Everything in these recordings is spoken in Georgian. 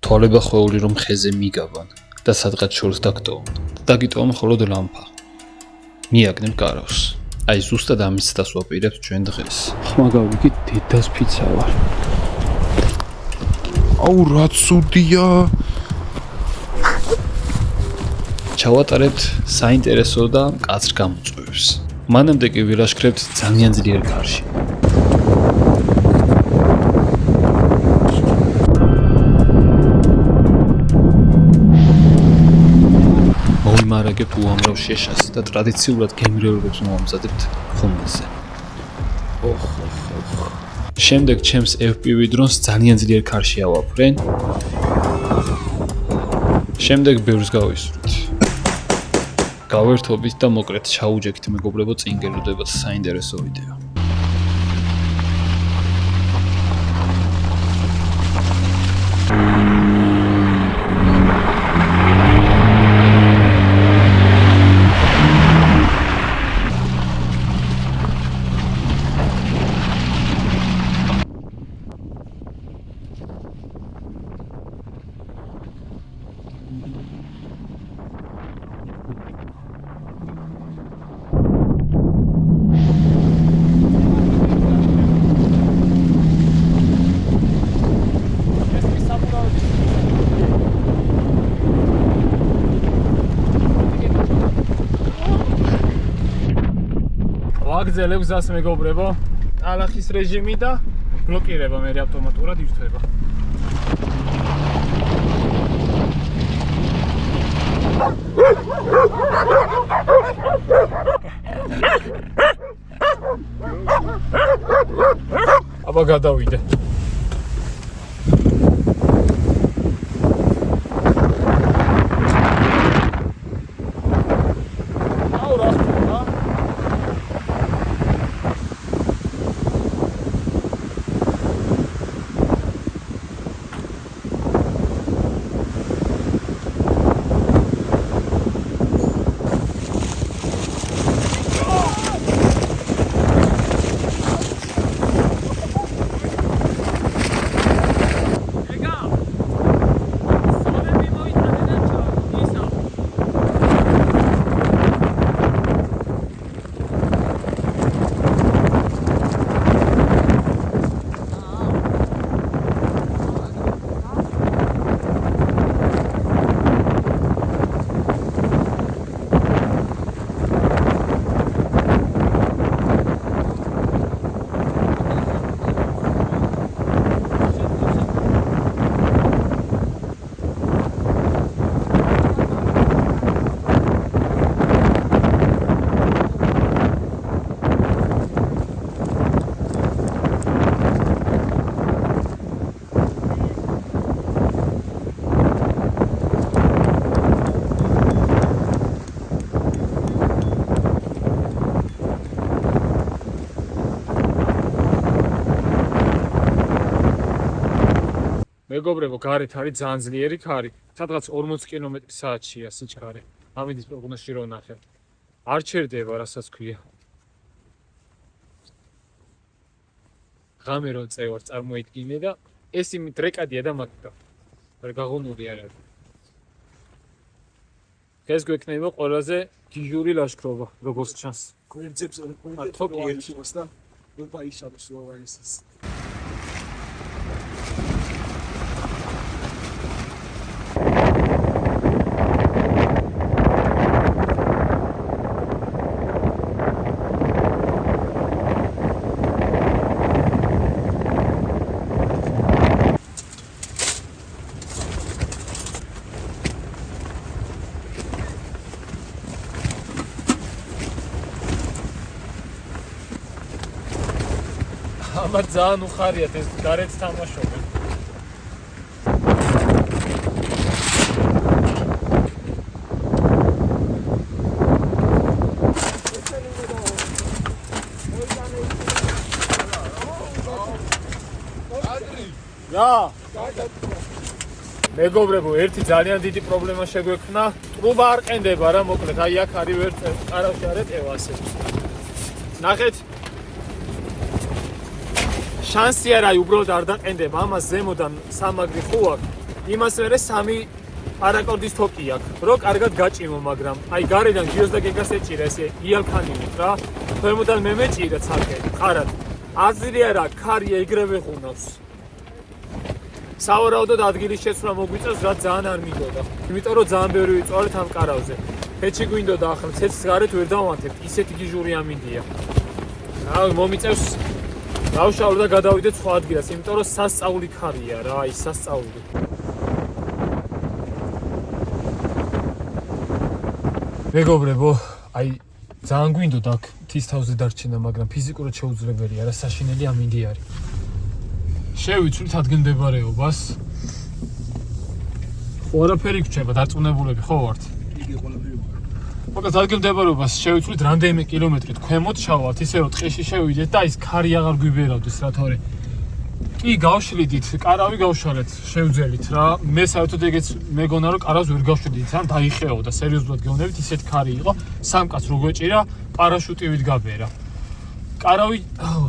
თვალება ხვეული რომ ხეზე მიგავან და სადღაც შორს დაგტოვონ. დაგიტოვონ მხოლოდ ლამპა. მიაგნებ კარავს. აი ზუსტად ამის ცდას ვაპირებთ ჩვენ დღეს. ხმა გავიგით დედას ფიცა ვარ. აუ რა ცუდია. ჩავატარებთ საინტერესო და მკაცრ გამოწვევებს. მანამდე კი ვილაშქრებთ ძალიან ძლიერ კარში. მოვიმარაგებთ უამრავ შეშას და ტრადიციულად გემრიელებს მოვამზადებთ ხუნელზე. შემდეგ ჩემს FPV დრონს ძალიან ძლიერ კარში ავაფრენ. შემდეგ ბევრს გავისვრით. გავერთობით და მოკლედ ჩაუჯექით მეგობრებო, წინ გელოდებათ საინტერესო ვიდეო. ვაგზელებ გზას მეგობრებო, ალახის რეჟიმი და ბლოკირება მე ავტომატურად ირთვება. აბა გადავიდე. მეგობრებო, გარეთ არის ძალიან ძლიერი ქარი. სადღაც 40 კმ/სთ-ია სიჩქარე. ამის პროგნოზში რო ნახე. არ ჩერდება, რასაც ქვია. ღამე რო წევარ წარმოიდგინე და ეს იმით რეკადია და მაგდა. რა გაღუნული არ არის. ეს გვექნება ყველაზე გიჟური ლაშქრობა, როგორც ჩანს. გვერდებს თოპი ერთიოს და ვეპაიშავს უაისის. ამარ ძალიან უხარიათ ეს გარეთ თამაშობენ. რა? მეგობრებო, ერთი ძალიან დიდი პრობლემა შეგვექნა. ტრუბა არ ყენდება რა, მოკლედ, აი აქ არის ვერ კარავში არ ეტევა ასე. ნახეთ. შანსი არა, უბრალოდ არ დაყენდება. ამას ზემოდან სამაგრი ხო აქვს. იმას მერე 3 არაკორდის თოკი აქვს, რო კარგად გაჭიმო, მაგრამ აი გარედან გიოს და გეგას ეჭირა ესე იალქანინით რა. ქვემოდან მე მეჭირა ცალკე, ყარად. აზრი არა, ქარია ეგრევე ხუნავს. სავარაუდოდ ადგილის შეცვლა მოგვიწევს, რაც ძალიან არ მინდოდა. იმიტომ რომ ძალიან ბევრი ვიწვალეთ ამ კარავზე. ფეჩი გვინდოდა ახლა, ცეცხლს გარეთ ვერ დავანთებთ, ისეთი გიჟური ამინდია. რავი, მომიწევს დავშალო და გადავიდეთ სხვა ადგილას, იმიტომ რომ სასწაული ქარია რა, აი სასწაული. მეგობრებო, აი ძალიან გვინდოდა აქ მთის თავზე დარჩენა, მაგრამ ფიზიკურად შეუძლებელია, რა საშინელი ამინდი არის. შევიცვლით ადგილმდებარეობას. ხო არაფერი გრჩება, დარწმუნებულები ხო ვართ? იგი ყველაფერი ვარ. მოკლედ ადგილმდებარეობას შევიცვლით რამდენიმე კილომეტრით ქვემოთ ჩავალთ, ისე რომ ტყეში შევიდეთ და ის ქარი აღარ გვიბერავდეს რა თორე. კი გავშლიდით, კარავი გავშალეთ, შევძელით რა. მე საერთოდ ეგეც მეგონა რომ კარავს ვერ გავშლიდით, ან დაიხეოდა, სერიოზულად გეუბნებით, ისეთი ქარი იყო, სამკაც რო გვეჭირა, პარაშუტივით გაბერა. კარავი,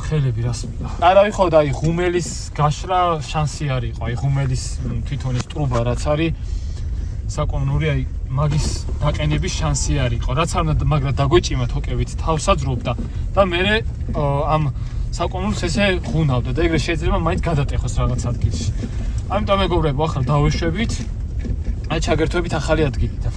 ხელები რას მინდა. კარავი ხო და აი ღუმელის გაშლა შანსი არ იყო, აი ღუმელის თვითონ ის ტრუბა რაც არის, საკონური აი მაგის დაყენების შანსი არ იყო. რაც არ უნდა, მაგრამ დაგვეჭიმა თოკებით, თავსაძრობდა და მე ამ საკონურს ესე ღუნავდა და ეგრე შეიძლება მაინც გადატეხოს რაღაც ადგილში. ამიტომ მეგობრებო, ახლა დავეშვებით. აი ჩაგერთვებით ახალი ადგილიდან.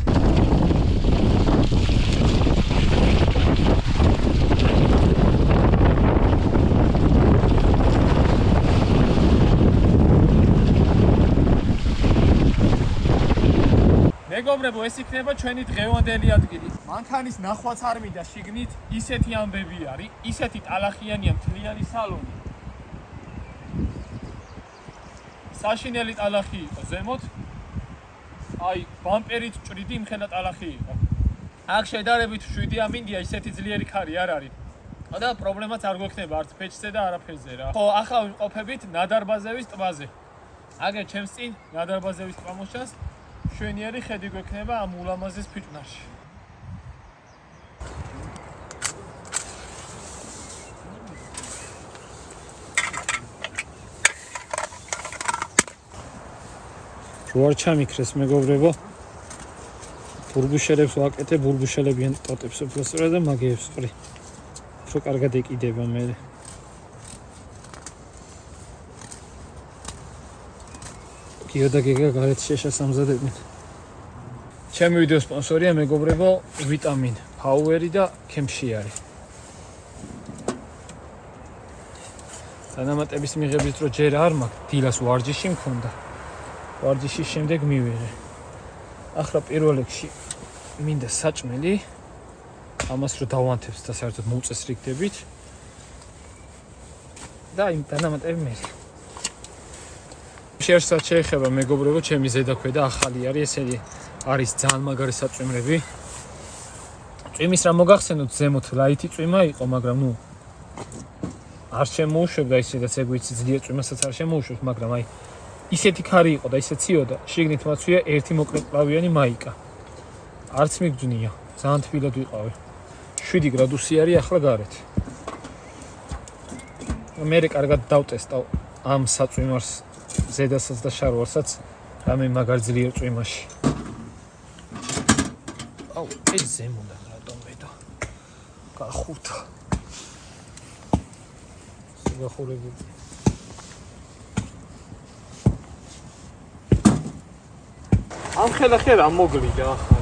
მეგობრებო, ეს იქნება ჩვენი დღევანდელი ადგილი. მანქანის ნახვაც არ მინდა შიგნით, ისეთი ამბები არის, ისეთი ტალახიანია მთლიანი სალონი. საშინელი ტალახი იყო ზემოთ. აი, ბამპერით ჭრიდი იმხელა ტალახი იყო. აქ შედარებით 7 ამინდია, ისეთი ძლიერი ქარი არ არის. და პრობლემაც არ გვექნება არც ფეჩზე და არაფერზე რა. ხო, ახლა ვიმყოფებით ნადარბაზევის ტბაზე. აგერ ჩემს წინ ნადარბაზევის ტბა მოჩანს. შვენიერი ხედი გვექნება ამ ულამაზეს ფიჭვნარში. რო არ ჩამიქრეს მეგობრებო, ბურბუშელებს ვაკეთე, ბურბუშელებიან ტოტებს უფლოსწორად და მაგეებს ყრი. რო კარგად ეკიდება მე. გიო და გეგა გარეთ შეშასამზადებენ. ჩემი ვიდეოს სპონსორია მეგობრებო ვიტამინ ფაუერი და ქემშიარი. დანამატების მიღებით რო ჯერ არ მაქვს, დილას ვარჯიში მქონდა. ვარჯიშის შემდეგ მივიღე. ახლა პირველ რიგში მინდა საჭმელი. ამას რო დავანთებს და საერთოდ მოუწესრიგდებით. და იმ დანამატები მე. შერსაც შეეხება მეგობრებო, ჩემი ზედაქვედა ახალი არის, ესეთი არის ძალიან მაგარი საწვიმრები. წვიმის რა მოგახსენოთ, ზემოთ ლაითი წვიმა იყო, მაგრამ ნუ არ შემოუშვებდა ისედაც ეგვიცი ძლიერ წვიმასაც არ შემოუშვებს, მაგრამ აი ისეთი ქარი იყო და ისე ციოდა, შიგნით მაცვია ერთი მოკლეკლავიანი მაიკა. არც მიგძნია, ძალიან თბილად ვიყავი. 7 გრადუსი არის ახლა გარეთ. მე კარგად დავტესტავ ამ საწვიმარს ზედასაც და შარვარსაც რამე მაგარ ძლიერ წვიმაში. აუ, ეს ზემოდა რატომ მედა? გახუთა. სიგახურები. ამ ხელახერ ამ მოკლიდა ახლა.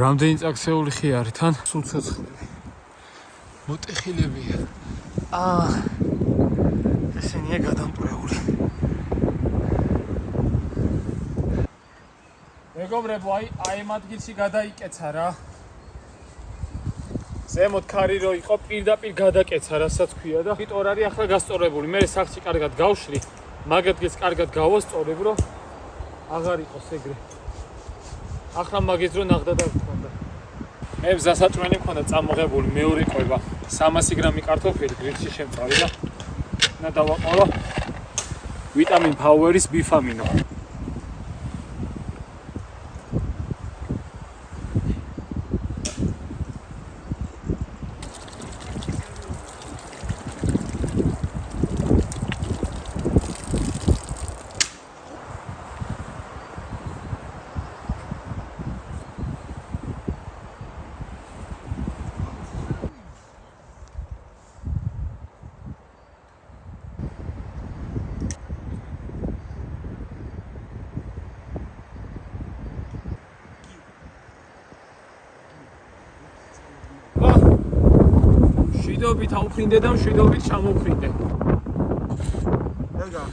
რამდენი წაქცეული ხი არის თან? სულ ცოცხლები. მოტეხილებია. ესენია გადამტვრეული. მეგობრებო, აი ამ ადგილში გადაიკეცა რა. ზემოთ ქარი რო იყო, პირდაპირ გადაკეცა, რასაც ქვია და ვიტორ არის ახლა გასწორებული. მე სახში კარგად გავშლი, მაგ ადგილს კარგად გავასწორებ, რომ აღარ იყოს ეგრე. ახლა მაგის დრო ნახდა და გქონდა. მე გზასაწვენი მქონდა წამოღებული მეორე ყვება 300 გრამი კარტოფილი გრილში შემწარი და დავაყოლა ვიტამინ ფაუერის ბიფამინო. მშვიდობით აუფრინდე და მშვიდობით ჩამოუფრინდე. ეგა.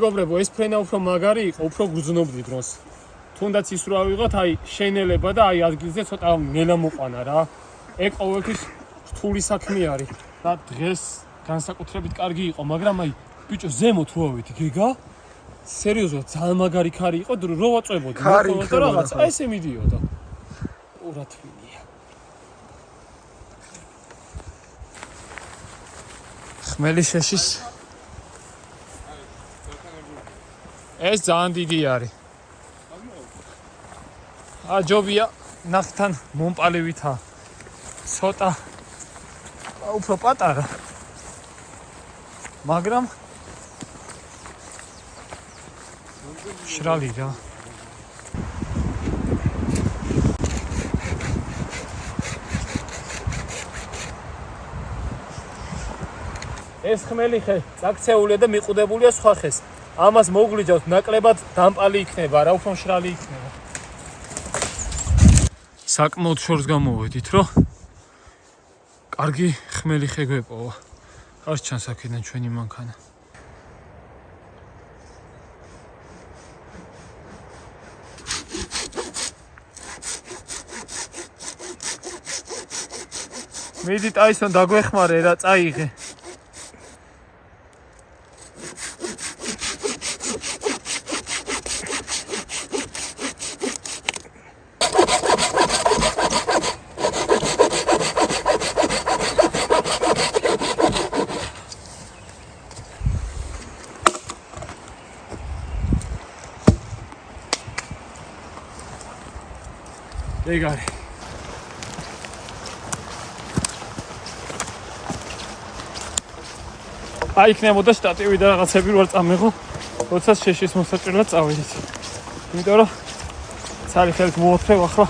მეგობრებო, ეს ფრენა უფრო მაგარი იყო, უფრო გრძნობდი დროს. თუნდაც ის რო ავიღოთ, აი შენელება და აი ადგილზე ცოტა ნელა მოყვანა რა. ეგ ყოველთვის რთული საქმე არის. და დღეს განსაკუთრებით კარგი იყო, მაგრამ აი ბიჭო ზემოთ რო ავედი, გეგა? სერიოზულად ძალიან მაგარი ქარი იყო, რო ვაწვებოდი, მოხდა და რაღაც, აი ესე მიდიოდა. ურა თვინია. ხმელი შეშის ეს ძალიან დიდი არის. აჯობია ნახთან მომპალივითა. ცოტა უფრო პატარა. მაგრამ შრალი რა. ეს ხმელი ხე წაქცეულია და მიყუდებულია სხვა ხეს. ამას მოგვლიჯავთ ნაკლებად დამპალი იქნება, რა უფრო მშრალი იქნება. საკმაოდ შორს გამოვედით, რომ კარგი ხმელი ხე გვეპოვა. ხარს ჩანს აქედან ჩვენი მანქანა. მიდი ტაისონ დაგვეხმარე რა, წაიღე. ეგ არის. აი იქნებოდა შტატივი და რაღაცები რო არ წამეღო, როცა შეშის მოსაჭრელად წავედით. იმიტომ რომ ცალი ხელით მოვოთრევ ახლა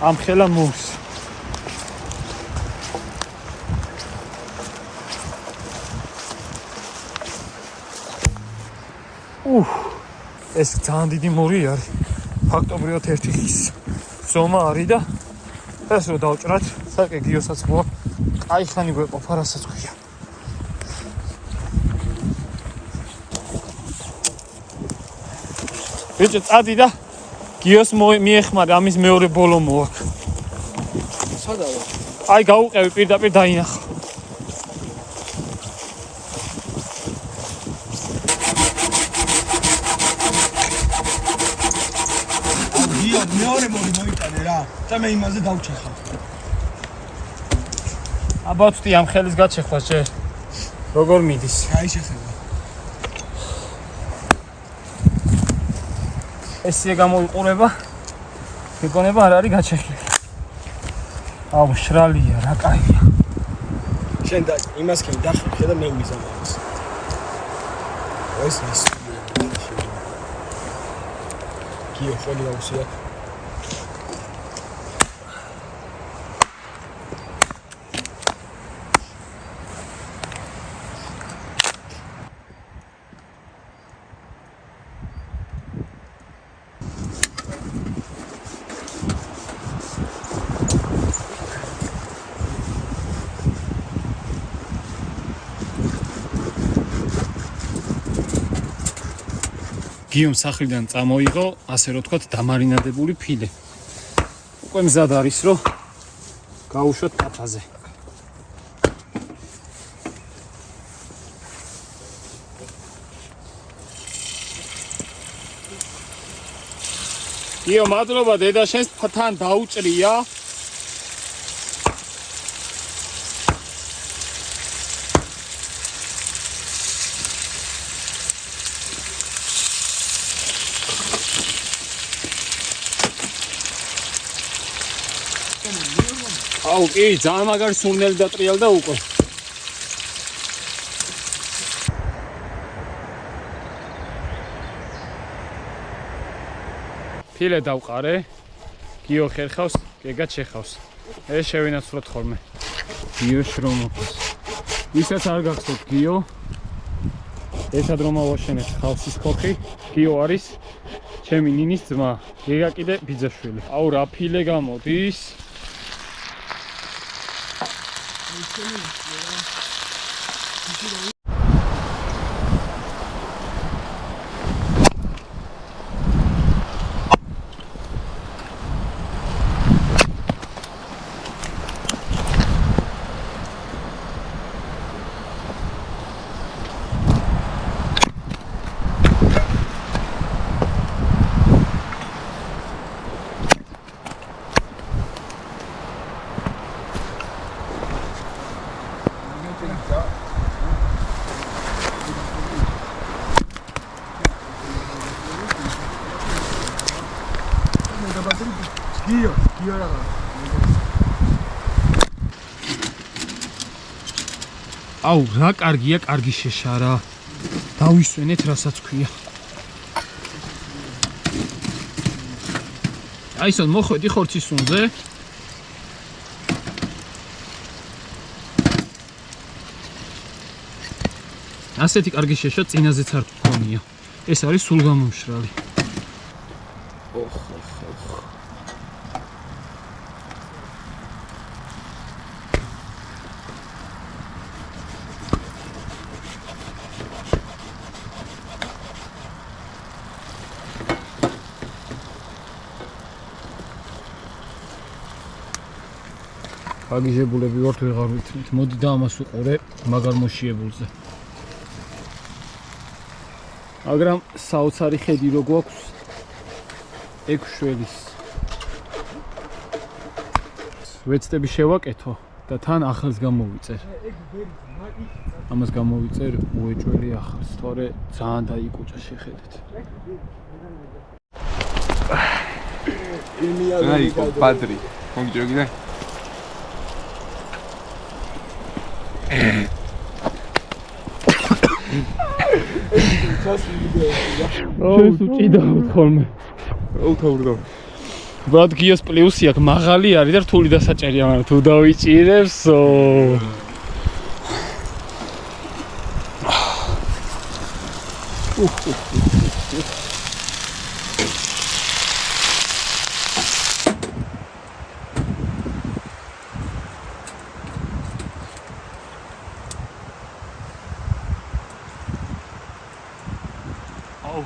ამ ხელა მოუს. ეს ძალიან დიდი მორი არის. ფაქტობრივად ერთი ხის ზომა არის და ეს რო დავჭრათ, საკე გიოსაც მოა. აი ხანი გვეყოფა რასაც ქვია. ბიჭო წადი და გიოს მიეხმარე, ამის მეორე ბოლო მოაქვს. სადაა? აი გაუყევი პირდაპირ დაინახა. გიო მეორე მორი მოიტანე რა. და მე იმაზე დავჩეხა. აბა ვთქვი ამ ხელის გაჩეხვა ჯერ. როგორ მიდის? აი შეხება. ესე გამოიყურება. მეგონება არ არის გაჩეხილი. აუ შრალია რა კაია. შენ და იმას ხელი დახერხე და მე ვიზამავს. ეს ის. გიო ხოლი აუსია. გიომ სახლიდან წამოიღო, ასე რომ თქვათ, დამარინადებული ფილე. უკვე მზად არის, რომ გაუშვოთ ტაფაზე. იო, მადლობა დედა, შენს თან დაუჭრია. აუ, კი, ძალიან მაგარი სურნელი დატრიალდა უკვე. ფილე დავყარე, გიო ხერხავს, გეგაც შეხავს. ეს შევინაცვლოთ ხოლმე. გიო შრომობს. ვისაც არ გახსოვთ გიო, ესად რომ ავაშენეთ ხალხის ხოხი, გიო არის ჩემი ნინის ძმა, გეგა კიდე ბიძაშვილი. აუ, რა ფილე გამოდის. აუ, რა კარგია, კარგი შეშარა. დავისვენეთ, რასაც ქვია. აი, ისო მოხვედი ხორცის სუნზე. ასეთი კარგი შეშა წინაზეც არ გქონია. ეს არის სულ გამომშრალი. აგიჟებულები ვართ ვეღარ ვითვლით. მოდი და ამას უყურე მაგარ მოშიებულზე. მაგრამ საოცარი ხედი რო გვაქვს ექვშველის. ვეცდები შევაკეთო და თან ახალს გამოვიწერ. ამას გამოვიწერ უეჭველი ახალს, თორე ძალიან დაიკუჭა შეხედეთ. აი, პადრი. მოგიჭრო კიდე? შენ უჭიდავთ ხოლმე. უთავრდო. ბრად გიოს პლუსი აქვს, მაღალი არის და რთული დასაჭერია, მაგრამ თუ დავიჭირებსო. აუ.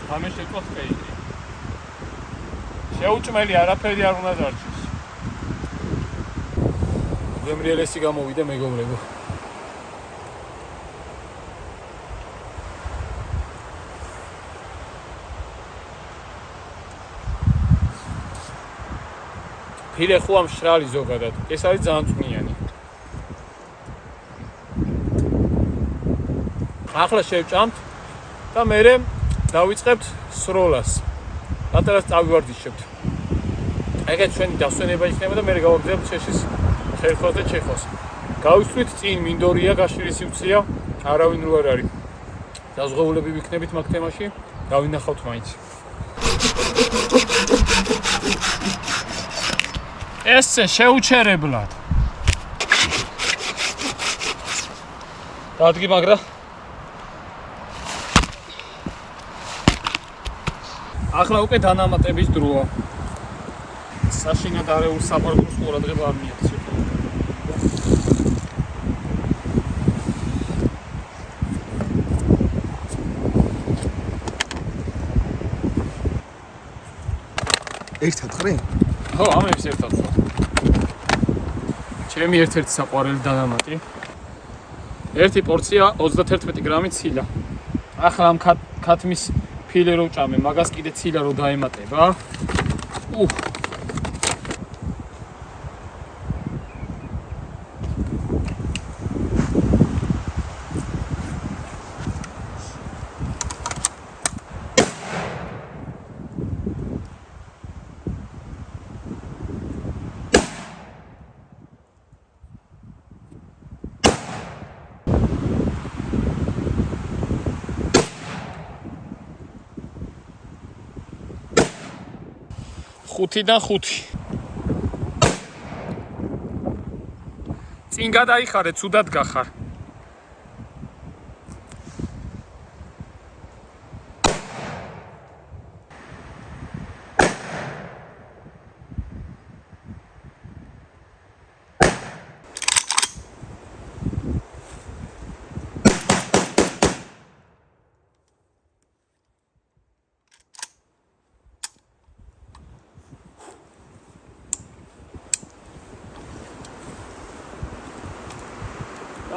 ამე შეკვოთ კეირი. შეუჭმელი არაფერი არ უნდა დარჩეს. გემრიელესი გამოვიდა მეგობრებო. ფილე ხო ამ შრალი ზოგადად. ეს არის ძალიან წვნიანი. ახლა შევჭამთ და მერე დავიწყებთ სროლას. რატომაც წავივარდიშებთ. ეგეც ჩვენი დასვენება იქნება და მერე გავაგზავნებთ შეშის ხერხოს და ჩეხოს. გავისვით წინ მინდორია, გაშირი სივრცეა, არავინ რო არ არის. დაზღვეულები ვიქნებით მაგ თემაში, დავინახავთ მაინც. ესე შეუჩერებლად. დადგი მაგრა. ახლა უკვე დანამატების დროა. საშინად არეულ საპარკოს ყურადღება არ მიაქციო. ერთად ხრი? ხო, ამებს ერთად ვსვამ. ჩემი ერთ-ერთი საყვარელი დანამატი. ერთი პორცია 31 გრამი ცილა. ახლა ამ ქათმის ფილე რო ვჭამე, მაგას კიდე ცილა რო დაემატება. ხუთიდან 5. წინ გადაიხარე, ცუდად გახარ.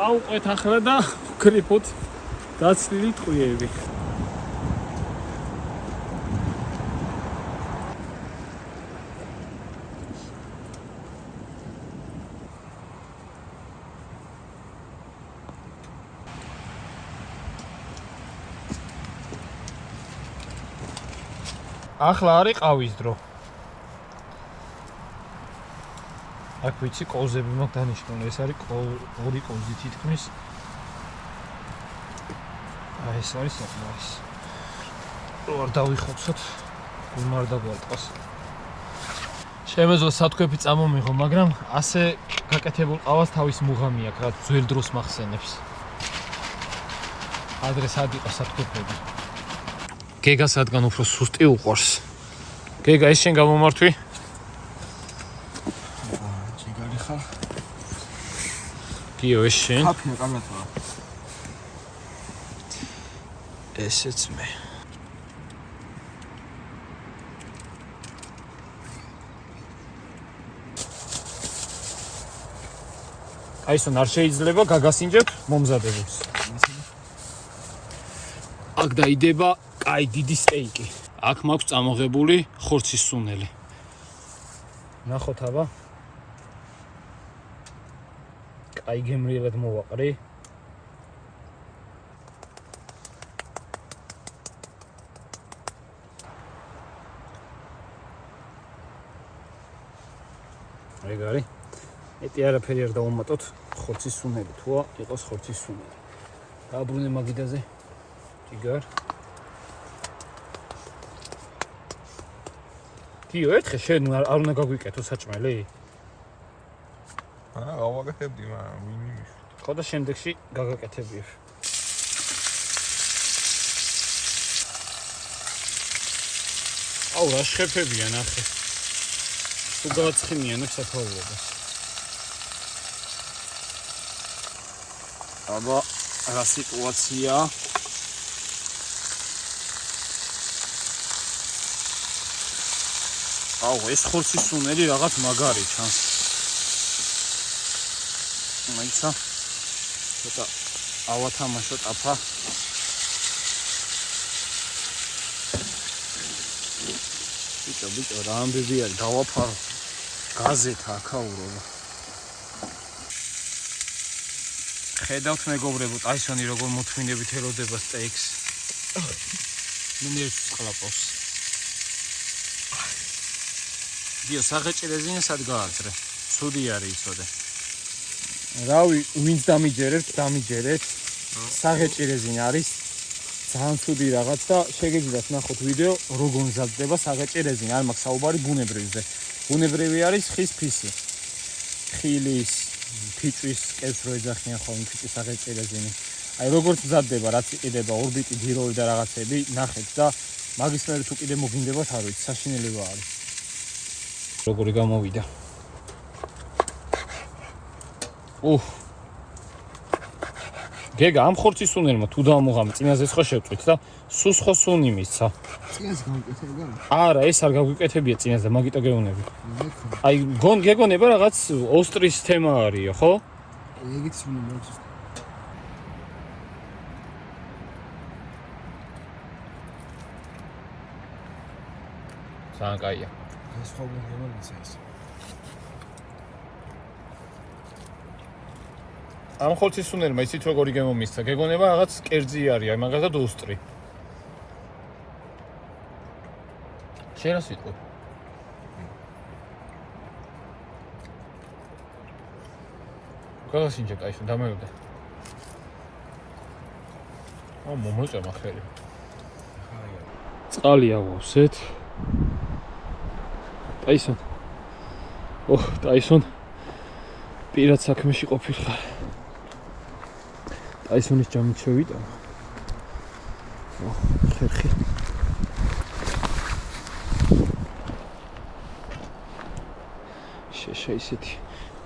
აუყვეთ ახლა და ვკრიფოთ დაცლილი ტყვიები. ახლა არის ყავის დრო. აქ ვიცი კოზები მაქვს დანიშნული, ეს არის ორი კოზი თითქმის. ეს არის საკმარის. რო არ დავიხოცოთ, გუმარ და გვარტყას. შემეძლო სათქვეფი წამომიღო, მაგრამ ასე გაკეთებულ ყავას თავის მუღამი აქვს, რაც ძველ დროს მახსენებს. ადრე სად იყო სათქვეფები. გეგა სადგან უფრო სუსტი უყვარს. გეგა, ეს შენ გამომართვი? გიო, ეს შენ? ხაფია კამათაა. ესეც მე. აისონ არ შეიძლება გაგასინჯებთ მომზადებულს. აქ დაიდება კაი დიდი სტეიკი. აქ მაქვს წამოღებული ხორცის სუნელი. ნახოთ აბა. კაი გემრიელად მოვაყრი. ეგ არის. ეტი არაფერი არ დავუმატოთ, ხორცის სუნელი თუა იყოს ხორცის სუნელი. დააბრუნე მაგიდაზე. ჯიგარ. გიო, ერთხელ შენ არ უნდა გაგვიკეთო საჭმელი? გავაკეთებდი, მაგრამ მინიმუმ. ხო და შემდეგში გაგაკეთებიებ. აუ, რა შეფებია ნახე. თუ გააცხინიანებ საფაურობას. აბა, რა სიტუაცია? აუ, ეს ხორცის სუნელი რაღაც მაგარი ჩანს. მაიცა ცოტა ავათამაშოთ აფა. ბიჭო, რა ამბები არის, დავაფარო. გაზეთა აქაურობა. ხედავთ მეგობრებო, ტაისონი როგორ მოთმინებით ელოდება სტეიქს. ნუ მიერს ყლაპავს. გიო, საღეჭი რეზინა სად გააძრე? ცუდი არის იცოდე. რავი, ვინც დამიჯერეთ. საღეჭი რეზინა არის ძალიან ცუდი რაღაც და შეგეძინათ ნახოთ ვიდეო როგორ მზადდება საღეჭი რეზინა. არ მაქვს საუბარი ბუნებრივზე. ბუნებრივი არის ხის ფისი. ხილის, ფიჭვის კეთს რო ეძახიან ხოლმე ფიჭვის საღეჭი რეზინი. აი როგორც მზადდება, რაც იყიდება ორბიტი, ძიროვი და რაღაცები, ნახეთ და მაგის მერე თუ კიდე მოგინდებათ, არ ვიცი, საშინელება არის. როგორი გამოვიდა. გეგა ამ ხორცის სუნელმა თუ დამოღამე წინაზე ხო შევწვით და სუს ხო სუნი მისცა. წინაზე გამკეთება? არა, ეს არ გაგვიკეთებია წინაზე, მაგიტო გეუნები. აი, გეგონება რაღაც ოსტრის თემა არისო, ხო? ეგეც სუნი მაქვს. ძალიან კაია. ეს ხო გემონიცა ეს. ამ ხორცის სუნელმა იცით როგორი გემომისცა, გეგონება რაღაც კერძი არის, აი მაგალითად ოსტრი. შენ რა სიტყვი? გასინჯე კაიშო დამეუდე. მომოწემა ხელი. წყალი ავავსეთ. ტაისონ. ტაისონ. პირად საქმეში ყოფილიყარ. ტაისონის ჯამით შევიტანო. ხერხი. შეშე ისეთი.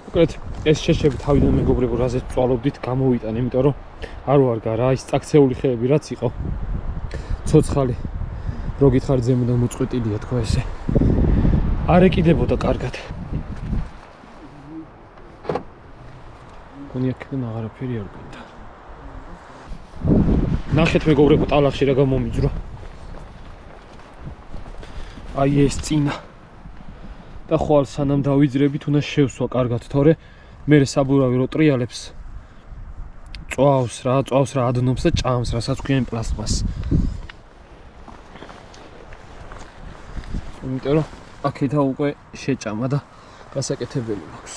უკეთ ეს შეშები თავიდან მეგობრებო რაზეც წვალობდით გამოვიტან, იმიტომ რომ არ ვარგა რა ის წაქცეული ხეები რაც იყო. ცოცხალი. რო გითხარ ზემოდან მოწყვეტილია თქო ესე. არ ეკიდებოდა კარგად. გონი აქედან აღარაფერი არ გვინდა. ნახეთ მეგობრებო ტალახში რა გამომიძრა. აი ეს წინა. და ხვალ სანამ დავიძრებით უნდა შევსვა კარგად, თორე მე საბურავი რო ტრიალებს. წვავს რა ადნობს და ჭამს რასაც ქვიან პლასტმას. იმიტომ რომ აქეთა უკვე შეჭამა და გასაკეთებელი მაქვს.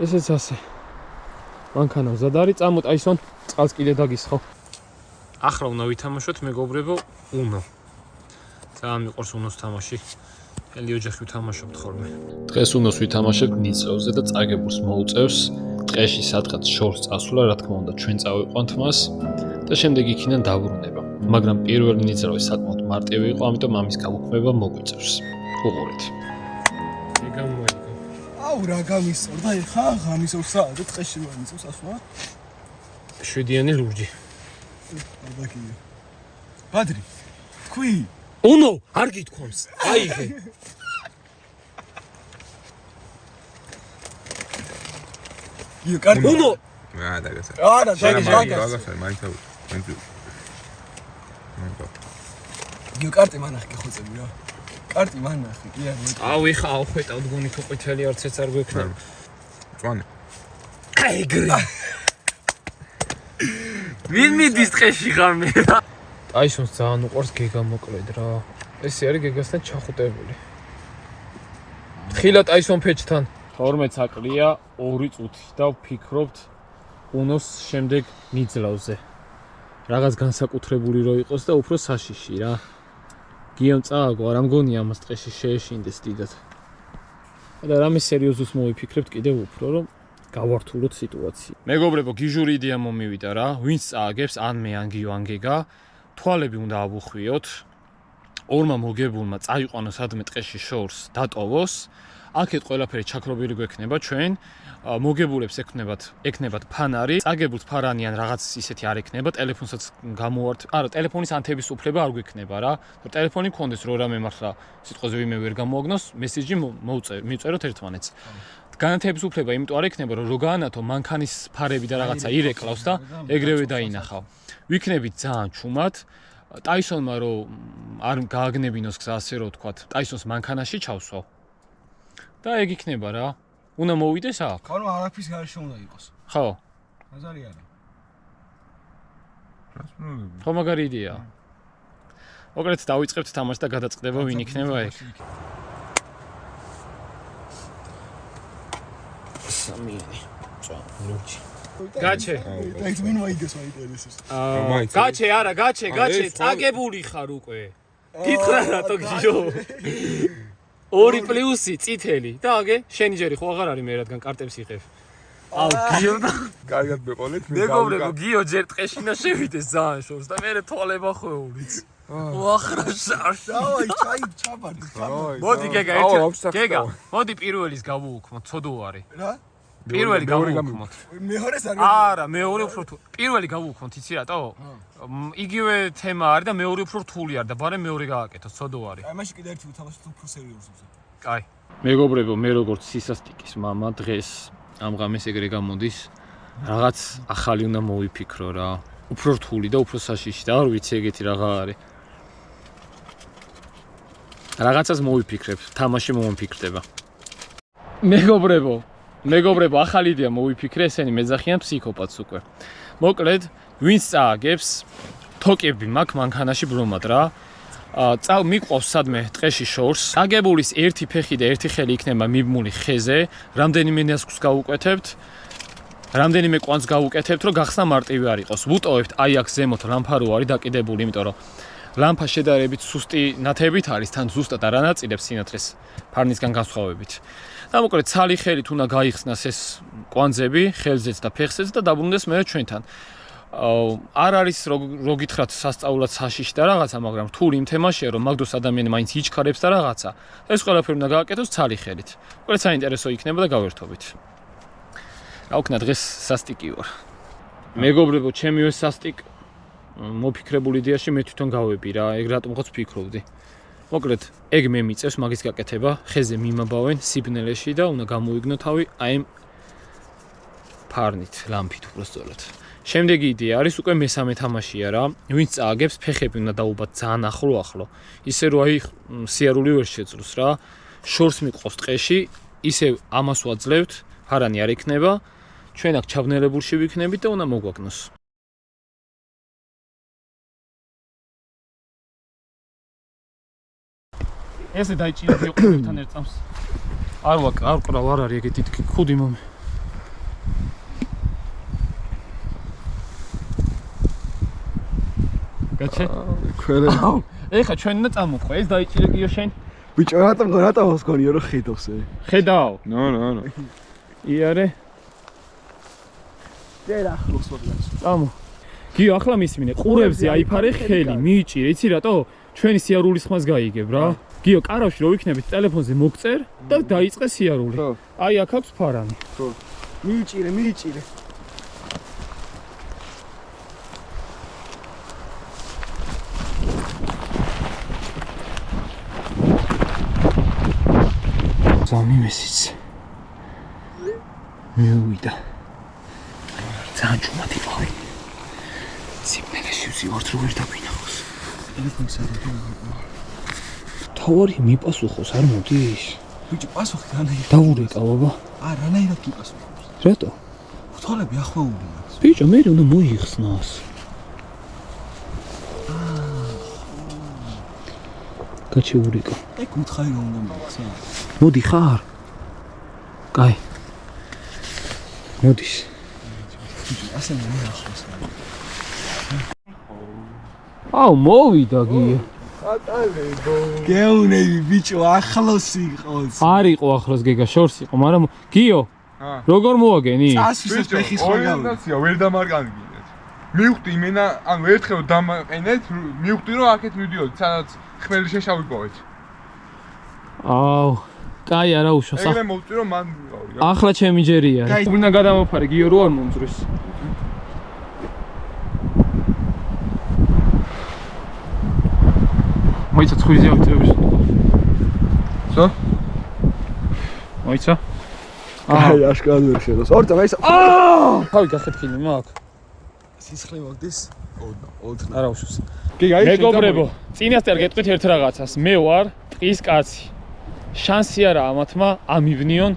ესეც ასე. მანქანა მზად არის, წამო ტაისონ, წყალს კიდე დაგისხავ. ახლა უნდა ვითამაშოთ მეგობრებო უნო. ძალიან მიყვარს უნოს თამაში. ელი ოჯახი ვითამაშობთ ხოლმე. დღეს უნოს ვითამაშებთ ნიწლევზე და წაგებულს მოუწევს ტყეში სადღაც შორს წასვლა, რა თქმა უნდა, ჩვენ წავიყვანთ მას და შემდეგ იქიდან დაბრუნება. მაგრამ პირველი ნიწლევი საკმაოდ მარტივი იყო, ამიტომ ამის გაუქმება მოგვიწევს. უყურეთ. გამოიგო. აუ რა გამისწორდა ეხა გამისწორსა და ტყეში გამისწორს ასვლა. 7-იანი ლურჯი. აბაკია. ბადრი. თქვი. უნო, არ გითქვამს. აიღე. იო კარგი. უნო. რა დაგასა. არა, დაგასა. დაგასა, მაინც იო კარტი მანახი ხოცები რა. კარტი მანახი, კი არა. აუ ეხა ავხვეტავ გონი თუ ყვითელი არცეც არ გვექნება. წვანე. აიგრი. ვინ მიდის ტყეში ღამე რა? ტაისონს ძალიან უყვარს გეგა მოკლედ რა. ესე არის გეგასთან ჩახუტებული. თხილა ტაისონ ფეჩთან. 12 საკლია 2 წუთი და ვფიქრობთ უნოს შემდეგ ნიძლავზე. რაღაც განსაკუთრებული რო იყოს და უფრო საშიში რა. გიამ წააგო, არ ამგონია ამას ტყეში შეეშინდეს დიდად. და რამე სერიოზულს მოვიფიქრებთ კიდევ უფრო, რომ გავართულოთ სიტუაცია. მეგობრებო, გიჟური იდეა მომივიდა რა. ვინც წააგებს, ან მე, ან გიო, ან გეგა, თვალები უნდა ავუხვიოთ. ორმა მოგებულმა წაიყვანოს სადმე ტყეში შორს, დატოვოს. აქეთ ყველაფერი ჩაქრობილი გვექნება ჩვენ. მოგებულებს ეკნებათ ფანარი, წაგებულს ფარანი ან რაღაც ისეთი არ ეკნება, ტელეფონსაც გამოვართ. არა, ტელეფონის ანთების უფლება არ გვექნება რა. ტელეფონი მქონდეს რო რამე მართლა სიტყვაზე ვიმე ვერ გამოვაგნოს, მესიჯი მივწეროთ ერთმანეთს. განათების უფლება იმიტომ არ ეკნება, რომ რო გაანათო მანქანის ფარები და რაღაცა ირეკლავს და ეგრევე დაინახავ. ვიქნებით ძალიან ჩუმად. ტაისონმა რო არ გააგნებინოს გზა ასე რო ვთქვათ, ტაისონს მანქანაში ჩავსვავ. და ეგ იქნება რა. უნდა მოვიდეს აქ? ხო, რომ არაფრის გარეშე უნდა იყოს. ხო. აზარი არა. ხო მაგარი იდეაა. მოკლედ დავიწყებთ თამაშს და გადაწყდება ვინ იქნება ეგ. სამიანი. ლურჯი. გაჩე. ეს ვინ მოიგეს მაინტერესებს. გაჩე, არა, გაჩე, წაგებული ხარ უკვე. გითხრა რატო გიჟო? 2 პლუსი წითელი და აგე შენი ჯერი ხო აღარ არის მე რადგან კარტებს იღებ. აუ გიო და კარგად მეყოლეთ მე. მეგობრებო, გიო ჯერ ტყეშინა შევიდეს ძალიან შორს და მე თვალება ხოვულიც. ვახრა შარშ. დავაი, ჩაბარდი. მოდი გეგა, ერთი. გეგა, მოდი პირველის გავუუქმო, ცოდო არის. რა? პირველი გავუქმოთ. მეორეს არ არა, მეორე უფრო რთული. პირველი გავუქმოთ, იცი რატო? იგივე თემა არის და მეორე უფრო რთული არის და ბარემ მეორე გააკეთო, ცოდო არის. აი მაშინ კიდე ერთი ვთამაშოთ უფრო სერიოზულზე. კაი. მეგობრებო, მე როგორც სისასტიკის მამა დღეს ამ ღამეს ეგრე გამოდის. რაღაც ახალი უნდა მოვიფიქრო რა. უფრო რთული და უფრო საშიში და არ ვიცი ეგეთი რაღა არის. რაღაცას მოვიფიქრებ, თამაში მომიფიქრდება. მეგობრებო, ახალი იდეა მოვიფიქრე, ესენი მეძახიან ფსიქოპატს უკვე. მოკლედ, ვინც წააგებს, თოკები მაქვს მანქანაში ბრომად რა. მიყვავს სადმე ტყეში შორს. აგებულის ერთი ფეხი და ერთი ხელი იქნება მიბმული ხეზე, რამდენიმე ნასკს გავუკვეთებთ. რამდენიმე კვანძს გავუკეთებთ, რომ გახსნა მარტივი არ იყოს. ვუტოვებთ აი აქ ზემოთ ლამპა რო არის დაკიდებული, იმიტომ რომ ლამპა შედარებით სუსტი ნათებით არის, თან ზუსტად არ ანაწილებს სინათლეს ფარნისგან განსხვავებით. და მოკლედ ცალი ხელით უნდა გაიხსნას ეს კვანძები, ხელზეც და ფეხზეც და დაბრუნდეს მე ჩვენთან. არ არის რო გითხრათ სასწაულად საშიში და რაღაცა, მაგრამ რთული იმ თემაშია, რომ მაგდროს ადამიანი მაინც იჩქარებს და რაღაცა. ეს ყველაფერი უნდა გააკეთოს ცალი ხელით. მოკლედ საინტერესო იქნება და გავერთობით. რა ვქნა დღეს სასტიკი ვარ. მეგობრებო, ჩემივე სასტიკ მოფიქრებული იდეაში მე თვითონ გავები რა, ეგ რატომღაც ფიქრობდი. მოკლედ, ეგ მე მიწევს მაგის გაკეთება, ხეზე მიმაბავენ სიბნელეში და უნდა გამოიგნო თავი აი ამ ფარნით, ლამპით უბრალოდ. შემდეგი იდეა არის უკვე მესამე თამაშია რა. ვინც წააგებს, ფეხები უნდა დაუბათ ძალიან ახლო. ისე რომ აი სიარული ვერ შეძლოს რა. შორს მიყვავს ტყეში, ისე ამას ვაძლევთ, ფარანი არ იქნება. ჩვენ აქ ჩაბნელებულში ვიქნებით და უნდა მოგვაგნოს. ესე დაიჭირდი ოქროთან ერთ წამს. არ ყრავ, არ არის ეგეთი ხუდი მომე. გაჩე? ქვერე. ეხა ჩვენ უნდა წამოყვე, ეს დაიჭირე გიო შენ? ბიჭო, რატომ გქონია რომ ხედავს ე? ხედავ. ნო. იარე. დერა ახლოს ვარ. წამო. გიო, ახლა მისმინე, ყურებზე აიფარე ხელი, მიიჭირე, იცი რატო? ჩვენი სიარულის ხმას გაიგებ რა. გიო, კარავში რო ვიქნებით, ტელეფონზე მოგწერ და დაიწყე სიარული. აი აქ აქვს ფარანი. ხო. მიიჭირე. ზამი მესიც. მივიდა. ძალიან ჯუმათი ყავი. სიბნელეში ვზივართ რო ვერ დაგვინახოს. ტელეფონს არ თავარი მიპასუხოს არ მოდის. ბიჭო, პასუხი რანაირად? დავურეკა ბაბა. რანაირად გიპასუხოს? რატო? თვალები ახვეულია. ბიჭო, მე უნდა მოიხსნას. გაჩეურეკა. ეგ მითხარი რომ უნდა მოხსნა. მოდი ხარ? კაი. მოდის. ბიჭო, ასე მე ახლოს. აუ, მოვიდა გიო. გეუნები ბიჭო, ახლოს იყოს. არ იყო ახლოს გეგა, შორს იყო, მაგრამ გიო. როგორ მოაგენი? წასვლის ფეხის ხო გავი. ორიენტაცია ვერ დამარგანგინეთ. მივხვდი იმენა, ანუ ერთხელ დამაყენეთ, მივხვდი რომ აქეთ მივდიოდი, სადაც ხმელი შეშავიპოვეთ. აუ, კაი არა უშო. ეგრე მოვწი რომ მან ვიყავი რა. ახლა ჩემი ჯერია. უნდა გადამოფარე გიო რო არ მომძრეს. მოიცა ცხვრიზე ავიწევს. სო? მოიცა? აი, აშკარად ვერ შედოს. ორწა, აი. თავი გახეთქილი მაქვს. სისხლი მოგდის? ოდნა. არა უშოს. გიგა ის მეგობრებო, წინასწარ გეტყვით ერთ რაღაცას. მე ვარ ტყის კაცი. შანსი არა ამათმა ამიბნიონ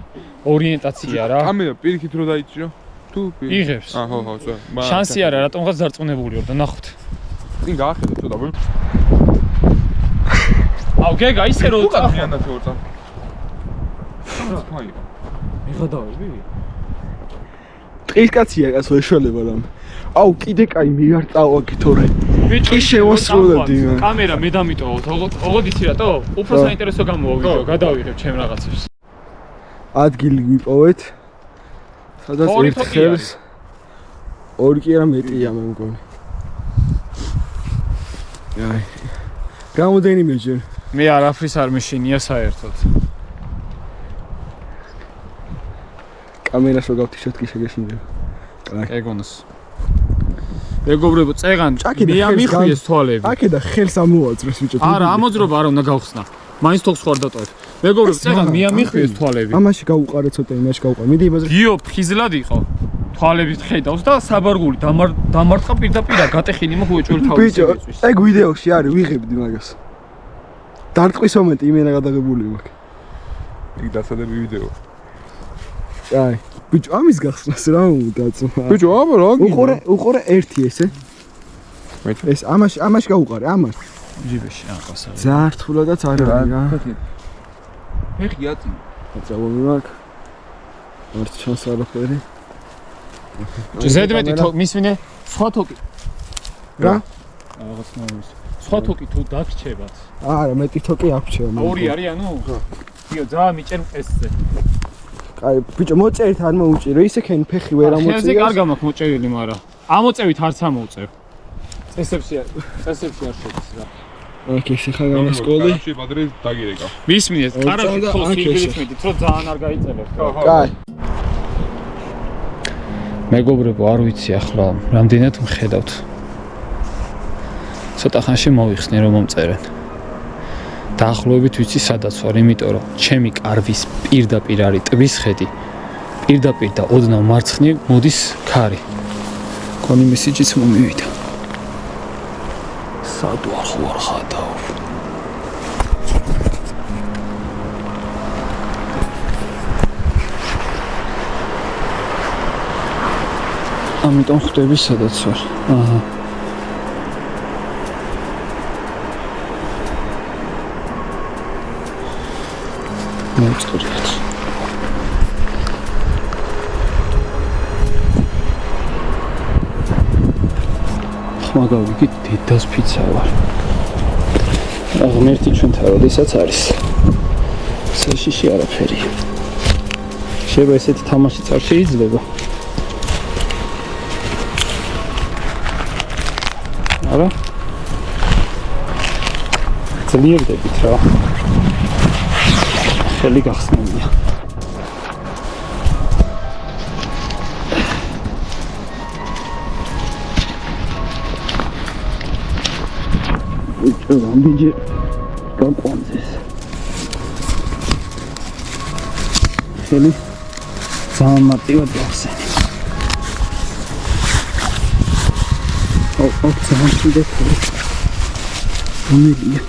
ორიენტაცია რა. კამერა პირიქით რო დაიჭირო? თუ იღებს. ხო, წვა. შანსი არა, რატომღაც დარწმუნებული ვარ და ნახოთ. წინ გაახედე თუ და აუ გეგა ისე რო წახვა. მიანდა თუ ორწა. ფაი. მიღადავები? ტყის კაცია კაცო ეშველება რამ. აუ, კიდე კაი მე არ წავაკი თორე. კი შევასრულებდი. კამერა მე დამიტოვოთ. ოღონდ იცი რატო? უფრო საინტერესო გამოვიდეო, გადავიღებ ჩემ რაღაცებს. ადგილი გვიპოვეთ. სადაც ერთ ხელს ორი კი არა მეტია მე მგონი. აი. გამოდენიმე ჯერ. მე არაფრის არ მეშინია საერთოდ. კამერას რო გავთიშოთ კი შეგეშინდება. ეგონოს. მეგობრებო, წეგან მე ამიხვიეს თვალები. აქედა ხელს ამოვაწრეს ბიჭო. არა, ამოძრობა არ უნდა გავხსნა. მაინც თოქს ხوار დატოვებ. მეგობრებო, წეგან მე ამიხვიეს თვალები. ამაში გავუყარე ცოტა, იმაში გავუყარე. მიდი იბაზრე. გიო ფხიზლად იყო. თვალებით ხედავს და საბარგული დამარტყა პირდაპირ გატეხილი მოხუე ჭველ თავის. ბიჭო, ეგ ვიდეოში არის, ვიღებდი მაგას. დარტყვის მომენტი იმენა გადაღებული მაქვს. იქ დასადები ვიდეო. აი, ბიჭო, ამის გახსნას რა უნდა? ბიჭო, აბა რა გინდა? უყურე ერთი ესე. ეს ამაში გავუყარე, ამაში. ჯიბეში აყასა. ძალიან რთულადაც არ არის რა. ეხი აწი. აწავობი მაქვს. არც ჩანს არაფერი. ზედმეტი მისვინე სხვა თოკი. რა? რაღაც ნომერს. სხვა თოკი თუ დაგრჩებათ. არა, მეტი თოკი აღჩევა. ორი არის ანუ? გიო, ძალიან მიჭერ მყესზე. აი, ბიჭო, მოწერით არ მოუჭირო, ისე ქენ ფეხი ვერ ამოწიოს. ხელზე კარგა მაქვს მოჭერილი, მაგრამ ამოწევით არც ამოუწევ. წესებში არ შედის რა. ოკეი, ხა გამასკოლი. შევადრე დაგირეკა. მისმინეთ, კარაში თოს იგივით მიდით, რომ ძალიან არ გაიწელებ. კაი. მეგობრებო, არ ვიცი ახლა რამდენად მხედავთ. ცოტა ხანში მოვიხსნე რომ მომწერენ. დაახლოებით ვიცი სადაც ვარ, იმიტომ რომ ჩემი კარვის პირდაპირ არის ტბის ხედი. პირდაპირ და ოდნავ მარცხნივ მოდის ქარი. კონი მესიჯიც მომივიდა. სად ვარ ხადავ. ამიტომ ხვდები სადაც ვარ. აჰა. მოწყურეთ. ხმა გავიგეთ დედას ფიცა ვარ. ღმერთი ჩვენთან როდესაც არის. საშიში არაფერია. შეიძლება ესეთი თამაშიც არ შეიძლება. არა? ძლიერდებით რა. ხელი გახსნილია. ბიჭო, რამდენჯერ გაყვანძეს. ხელი ძალიან მარტივად გახსენი. ძალიან კიდე ხელი. უმილია.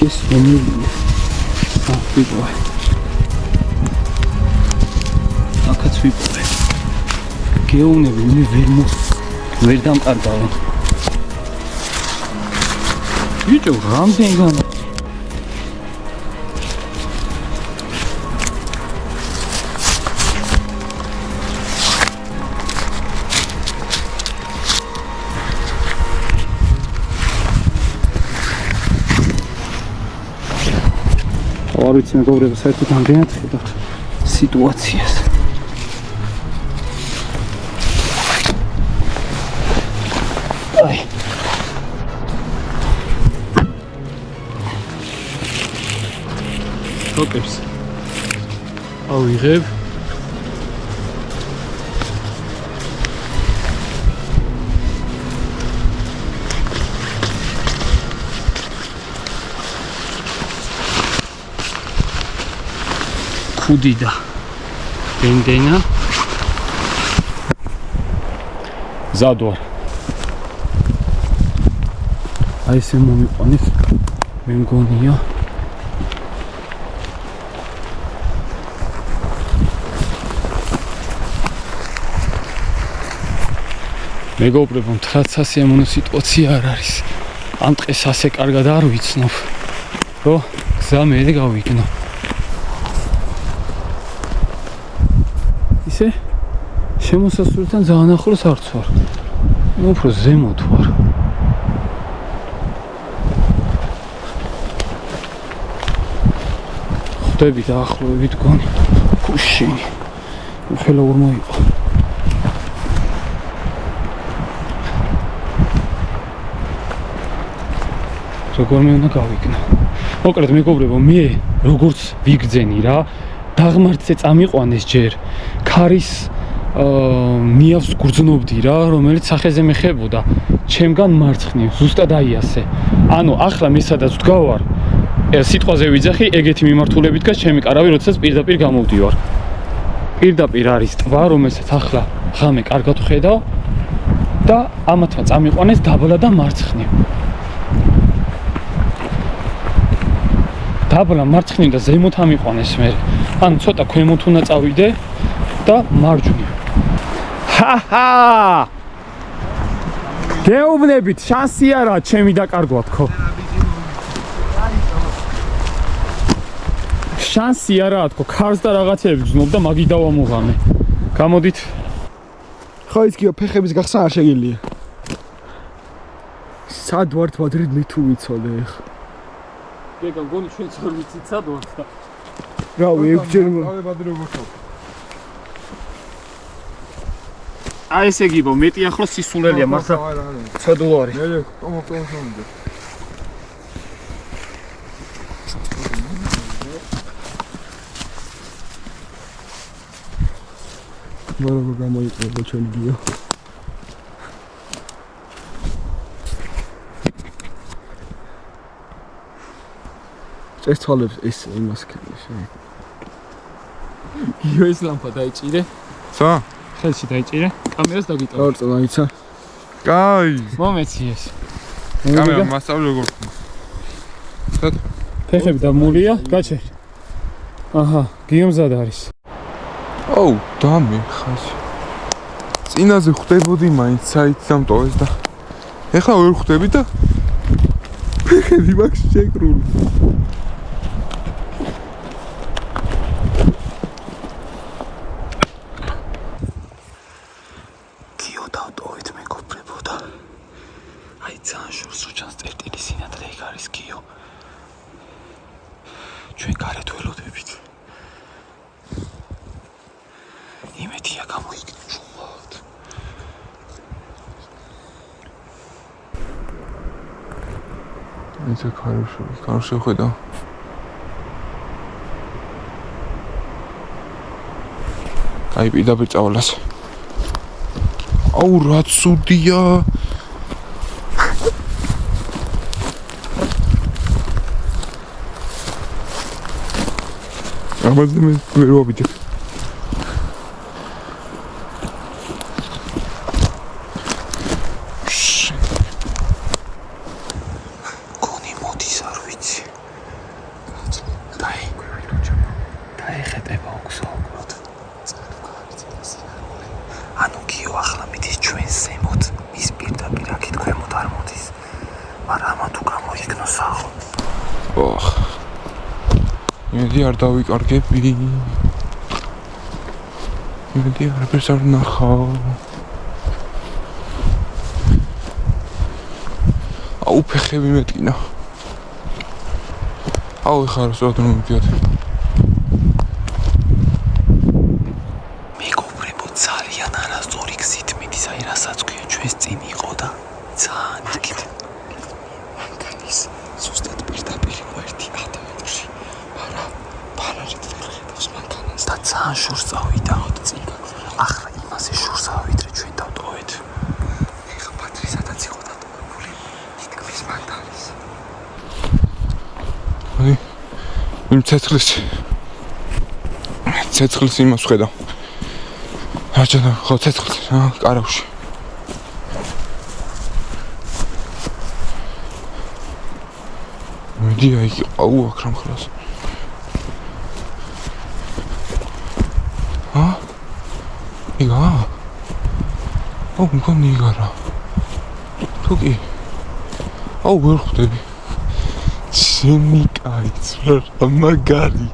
ეს უმილია. ვიპოვე. აქაც ვიპოვე. გეუნები მე ვერ დამყარდავენ. ბიჭო, რამდენგან არ ვიცი მეგობრებო, საერთოდ ამდენად ხედავთ სიტუაციას. აი. თოკებს. ავიღებ. ხუდიდა დენდენა ზადوار აი ესე მომიყვანეს მე მგონია მეგობრებო, მთლად სასიამოვნო სიტუაცია არ არის. ამ დღეს ასე კარგად არ ვიცნობ, რომ გზა მე გავიგნო. ისე შემოსასვლელთან ძალიან ახლოს არც ვარ. უფრო ზემოთ ვარ. ხვდები დაახლოებით გონი. ქუშინი. ხელა ურმა იყო. როგორ მე უნდა გავიქნა. მოკლედ მეგობრებო, მე როგორც ვიგრძენი რა, დაღმართზე წამიყვანეს ჯერ ქარის ნიავს გრძნობდი რა, რომელიც სახეზე მეხებოდა ჩემგან მარცხნივ, ზუსტად აი ასე. ანუ ახლა მე სადაც ვდგავარ, სიტყვაზე ვიძახი, ეგეთი მიმართულებით გას ჩემი კარავი, როდესაც პირდაპირ გამოვდივარ. პირდაპირ არის ტბა, რომელსაც ახლა ღამე კარგად ვხედავ და ამათმა წამიყვანეს დაბლა და მარცხნივ. დაბლა მარცხნივ და ზემოთ ამიყვანეს მე. ანუ ცოტა ქვემოთ უნდა წავიდე და მარჯვნივ. ჰაჰა! გეუბნებით, შანსი არა, ჩემი დაკარგვა თქო. შანსი არა თქო, ქარს და რაღაცეებს გზნობ და მაგი დავამოღამე. გამოდით. ხო იცქიო, ფეხების გახსნა არ შეგიძლია. სად ვართ მადრიდ მე თუ ვიცოდე ახლა. ეგა გონი ჩვენ წორ ვიცით სად ვართ და რავი, ეგჯერ ავებადი როგორ ხარ? აი ესე გიბო, მეტი ახლოს სისულელია, მართლა ცოდულ არის. მე კომპლექსონი. როგორ გამოიყურება ჩვენი გიო. წესთვალებს ეს იმას ქელის. გიო ეს ლამპა დაიჭირე, ცა? ხელში დაიჭირე, კამერას დაგიტოვე. რა წა დაიცა? კაი. მომეციეს. კამერა მასწავლე როგორ ხარ? სად? ფეხები დამულია, გაჩერ. აჰა, გიომზად არის. აუ, დამე ხას. წინაზე ხვდებოდი მაინც საით დამტოვეს და ეხლა ვერ ხვდები და ფეხები მაქვს შეკრული. გიო დავტოვეთ მეგობრებო და აი ძალიან შორს როჩანს წერტილი სინათლე იქ არის გიო. ჩვენ გარეთ ველოდებით. იმედია გამოიგნო ჟუმბად. ისე კარში ხედა. აი პირდაპირ წავალას. აუ რა ცუდია. ამაზე მე ვერ ვაბიჯე. გონი მოდის არ ვიცი. დაეხეტება უგზაუბროთ. ანუ გიო ახლა მიდის ჩვენს ზემოთ, ის პირდაპირ აქეთ ქვემოთ არ მოდის. მაგრამ ამა თუ გამოიგნო სახო. ოხ. იმედი არ დავიკარგები. იმედი არაფერს არ ნახავ. აუ ფეხები მეტკინა. აუ ეხლა სწორად რომ მივიდიოთ. მეგობრებო, ძალიან არასწორი გზით მიდის, აი რასაც ქვია, ჩვენს წინ იყო და ძალიან იქით. მანქანის ზუსტად პირდაპირ იყო 1 მეტრში, მაგრამ პარალელით ვერ ხედავს მანქანას და ძალიან შორს წავიდა. ახლა იმაზე შორს ავიდრე ჩვენ დავტოვეთ. ეხლა ბატრი სადაც იყო დატოვებული, თითქმის მანქანის. აი იმ ცეცხლის იმას ხედავ. რაჭანა ხო ცეცხლის კარავში. მედი აი აუ აქ რამ ხლას. იგა? აუ მგონი იგარა. თუ კი. აუ ვერ ხვდები. ჩემი კაი რა მაგარია.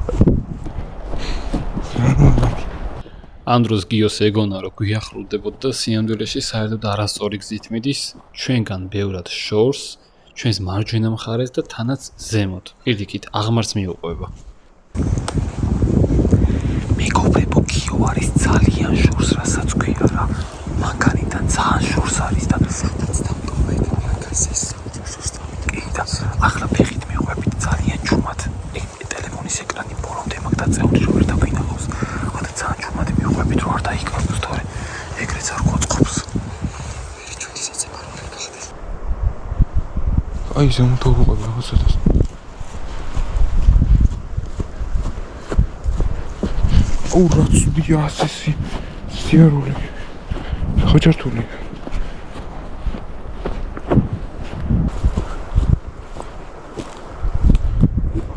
ამ დროს გიოს ეგონა რომ გვიახლოვდებოდა და სიამდვილეში საერთოდ არასწორი გზით მიდის, ჩვენგან ბევრად შორს, ჩვენს მარჯვენა მხარეს და თანაც ზემოთ. პირდიქით აღმართს მიუყვება. მეგობრებო, გიო არის ძალიან შორს, რასაც ქვია რა. მანქანიდან ძალიან შორს არის და სადაც დავტოვეთ მანქანს ეს შორს დავით. კი და ახლა გაიგავოს თორე ეგრეც არ გვაწყობს. ვერი ჩვენი საცემ არ უნდა გახდეს. აი ზემოთ უყურებ რაღაცას. აუ რაც ვია ასესი სიარული. ხოჭართული.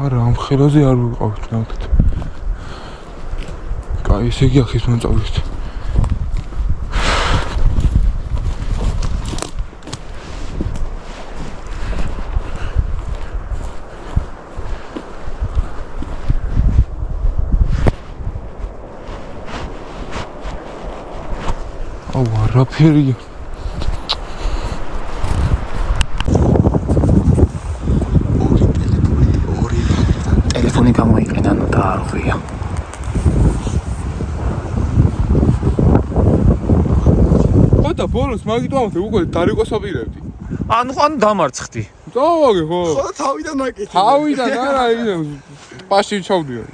არა ამ ხელაზე არ ვიყავთ ნახეთ. კაი ესე იგი ახის მომწავლეთ. აუ არაფერია. ტელეფონი გამოიყენა, ნუ დაარღვია. ხოდა ბოლოს მაგიტომთ უკვე დარიყვესაპირებდი. ანუ დამარცხდი. დავაგე ხო? ხო თავიდან აკეთე. თავიდან არა იგი პაში ჩავდიო.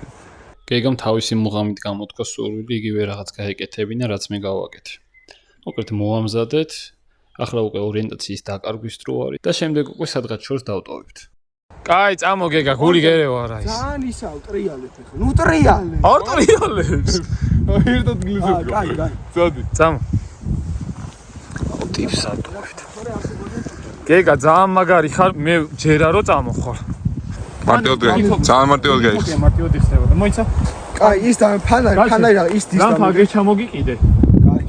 გეგამ თავისი მუღამით გამოთქვა სურვილი იგივე რაღაც გაეკეთებინა, რაც მე გავაკეთე. მოკლედ მოამზადეთ, ახლა უკვე ორიენტაციის დაკარგვის დრო არის და შემდეგ უკვე სადღაც შორს დავტოვებთ. კაი, წამო გეგა, გული გერეო არა ის. ძალიან ისავ ტრიალეთ ახლა. ნუ ტრიალე. არ ტრიალებს. ერთად გლიზობ. კაი. წადი. წამო. ტიპს ატოვებთ. გეგა, ძალიან მაგარი ხარ, მე ჯერა რო წამოხარ. მარტივად ძალიან მარტივად გაიხსნა. მარტივად იხსნება და მოიცა. კაი, ის და ფანარი რა ის დის და რამფაგე ჩამოგიყიდე.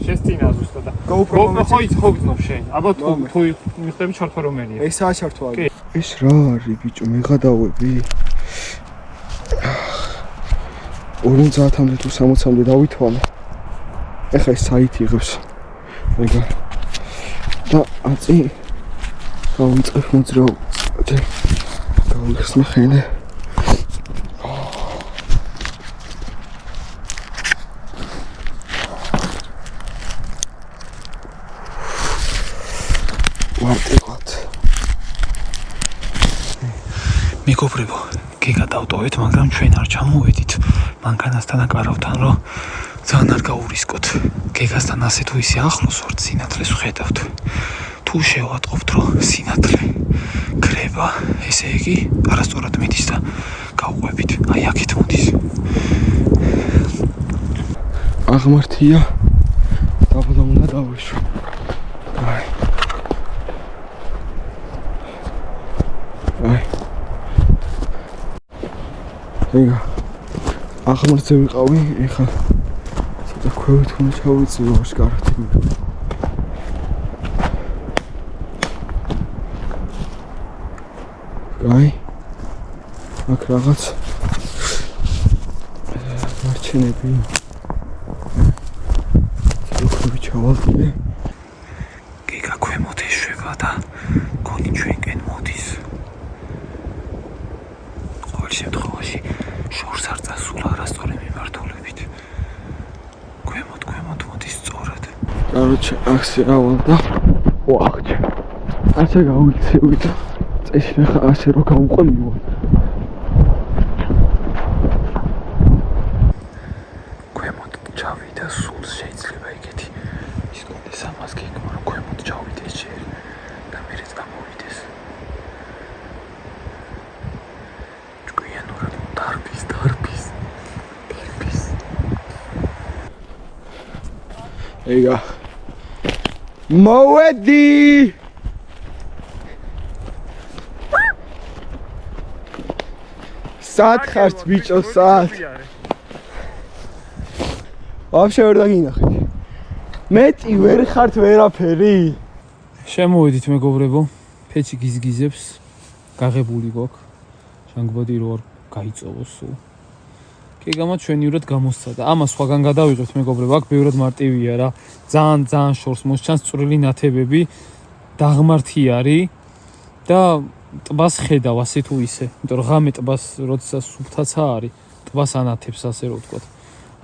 შესწინა ზუსტად და GoPro ხო იც ხოგზნობ შენ. აბა თუ მიხდები ჩართვა რომელია. ესაა ჩართვა. ეს რა არის ბიჭო, მე გადავები. 50-მდე თუ 60-მდე დავითვალე. ეხა ეს საიტი იღებს. ეგა. და აწი გავიწყებ მოძრაობა. გავიხსნე ხელი. მეგობრებო, გეგა დავტოვეთ, მაგრამ ჩვენ არ ჩამოვედით მანქანასთან აკარავთან, რომ ძალიან არ გაურისკოთ. გეგასთან ასე თუ ისე ახლოს ვართ, სინათლეს ვხედავთ. თუ შევატყობთ, რომ სინათლე ქრება, ესე იგი არასწორად მიდის და გავყვებით. აი აქეთ მოდის. აღმართია. დაბლა უნდა დავეშვა. აი. ეგა აღმართზე ვიყავი, ეხლა ცოტა ქვევით უნდა ჩავიწიო ვაშკარად. აი აქ რაღაც მარჩენები ცოტა ჩავალდე. გეგა ქვემოთ ეშვება და გონი ჩვენკენ მოდის. ყოველ შემთხვევაში შორს არ წასულა არასწორი მიმართულებით. ქვემოთ მოდის სწორად. Короче, акция авалда. Вахт. ასე გავიქცევით. წეში ხა ასე რო გავუყნიო. ქვემოთ ჩავიდა სულ შეიძლება ეგეთი. ის კონდეს ამას გეკმა რომ ქვემოთ ჩავიდეს ჯერ და მერეც გამოვიდეს. ჭკვიანურად დარბის. ეგა. მოვედი. სად ხარ ბიჭო, სად? ვაფშე ვერ დაგინახეთ. მეტი ვერ ხართ ვერაფერი. შემოვედით მეგობრებო, ფეჩი გიზგიზებს, გაღებული გვაქვს. ჟანგბადი რო არ გაიწოვოს სულ. გეგამა ჩვენიურად გამოსცადა. ამას სხვაგან გადავიღებთ მეგობრებო, აქ ბევრად მარტივია რა. ძალიან შორს მოსჩანს წვრილი ნათებები, დაღმართი არის და ტბას ხედავ ასე თუ ისე. იმიტომ რომ ღამე ტბას როდესაც სუფთაცა არის, ტბას ანათებს ასე რო ვთქვათ.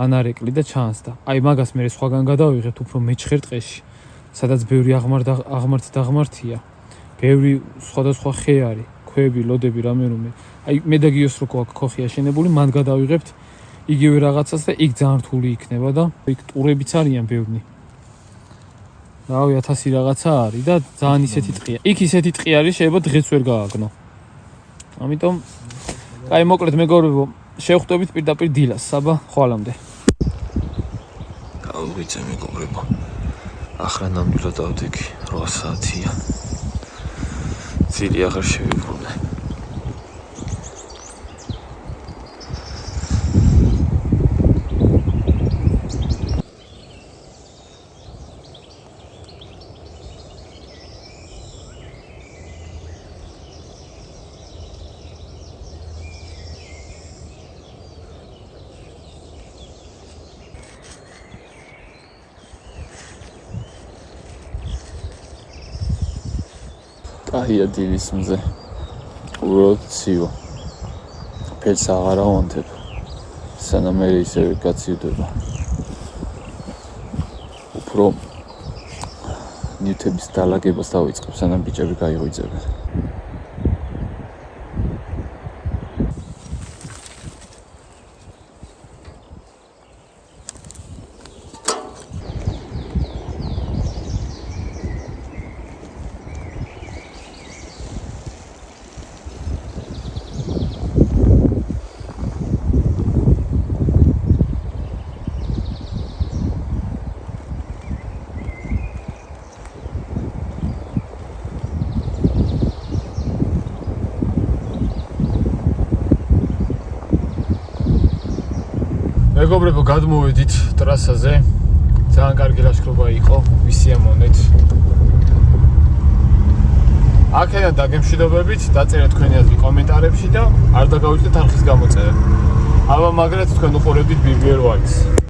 ანარეკლი და ჩანს და აი მაგას მე სხვაგან გადავიღებთ უფრო მეჩხერ ტყეში, სადაც ბევრი დაღმართია. ბევრი სხვადასხვა ხე არის, ქვები, ლოდები, რამე. აი მე და გიოს რო გვაქვს ქოხი აშენებული, მან გადავიღებთ იგივე რაღაცას და იქ ძალიან რთული იქნება და იქ ტურებიც არიან ბევრი. რავი 1000 რაღაცა არის და ძალიან ისეთი ტყია. იქ ისეთი ტყი არის, შეიძლება დღეს ვერ გააგნო. ამიტომ აი მოკლედ მეგობრებო, შევხვდებით პირდაპირ დილას, საბა ხვალამდე. გავუვიწე მეგობრებო. ახლა ნამდვილად ავდექი 8 საათია. ძილი აღარ შევიბრუნე. აია დილის მზე უბრალოდ ცივა ფერს აღარ ავონთებ სანამ მე ისევ გაცივდება უფრო ნიუტების დალაგებას დავიწყებ სანამ ბიჭები გაიღვიძებენ მეგობრებო, გადმოვედით ტრასაზე. ძალიან კარგი ლაშქრობა იყო, ვისიამოვნეთ. აქედან დაგემშვიდობებით, დაწერეთ თქვენი აზრი კომენტარებში და არ დაგავიწყდეთ არხის გამოწერა. აბა, მაგრად თქვენ უყურებდით BBR Whites.